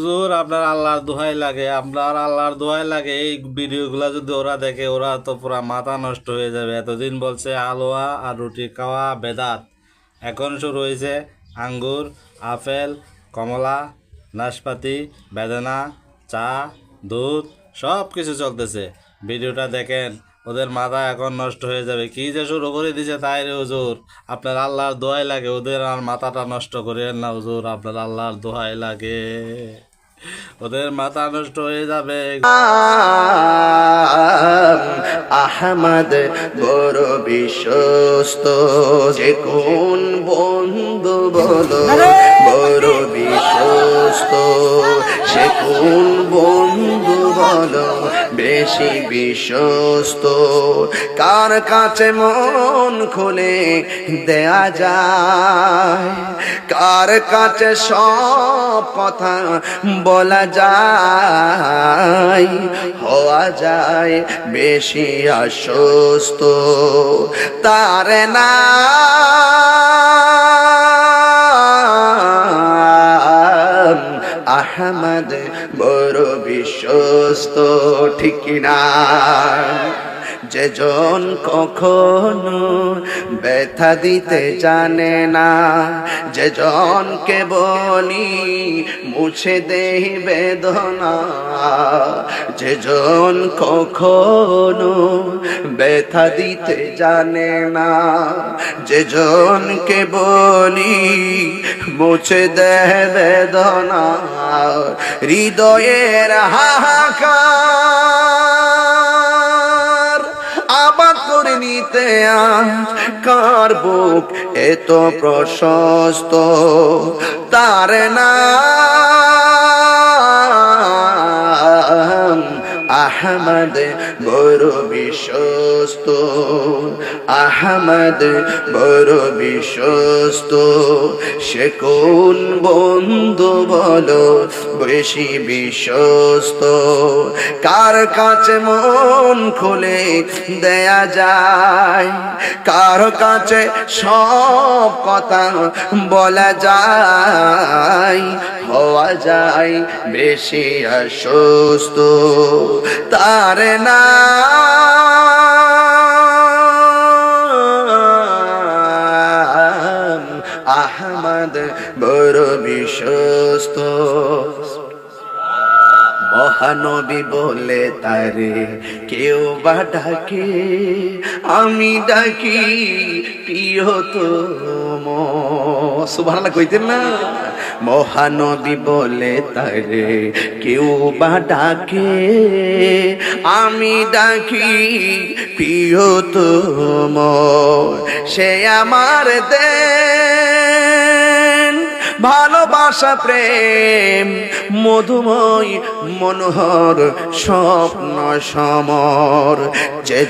হুজুর আপনার আল্লাহর দোহাই লাগে, আপনার আল্লাহর দোহাই লাগে, এই ভিডিওগুলো যদি ওরা দেখে ওরা তো পুরা মাথা নষ্ট হয়ে যাবে। এতদিন বলছে হালুয়া আর রুটি খাওয়া বেদাত, এখন শুরু হয়েছে আঙ্গুর, আপেল, কমলা, নাশপাতি, বেদানা, চা, দুধ সব কিছু চলতেছে। ভিডিওটা দেখেন, ওদের মাথা এখন নষ্ট হয়ে যাবে। কি যে শুরু করে দিছে তাই রে হুজুর, আপনার আল্লাহর দোহাই লাগে, ওদের আর মাথাটা নষ্ট করেন না হুজুর, আপনার আল্লাহর দোহাই লাগে, ওদের মাথা নষ্ট হয়ে যাবে। আহমদ বড় বিশ্বস্ত, যে কোন বন্ধু বলো বড় বিশ্বস্ত, সে কোন বন্ধু বলো বেশি বিশ্বস্ত, কার কাছে মন খুলে দেয়া যায়, কার কাছে সব কথা বলা যায়, হওয়া যায় বেশি আশ্বস্ত, তার নাম আহমদ বড় বিশ্বস্ত, ঠিক না? যেজন কখনো ব্যথা দিতে জানে না, যেজনকে বলি মুছে দেই বেদনা, যেজন কখনো ব্যথা দিতে জানে না, যেজনকে বলি মুছে দেয় বেদনা, হৃদয়ের হাহাকার আবাদ করে নিতে কার বুক এত প্রশস্ত, তার নাম আহমদ বড় বিশ্বস্ত, আহমদ বড় বিশ্বস্ত, সে কোন বন্ধু বলো বেশি বিশ্বস্ত, কার কাছে মন খুলে দেয়া যায়, কার কাছে সব কথা বলা যায়, হওয়া যায় বেশি আশ্বস্ত, তার নাম আহমদ বড় বিশ্বস্ত। মহানবী বলে তারে কেউ বা ডাকে, আমি ডাকি প্রিয়তম, সুবহানাল্লাহ কইতেন না? মহানবী বলে তারে কেউ বা ডাকে, আমি ডাকি প্রিয়তম, সে আমার দেন ভালোবাসা প্রেম মধুময় মনোহর স্বপ্ন সমর, যে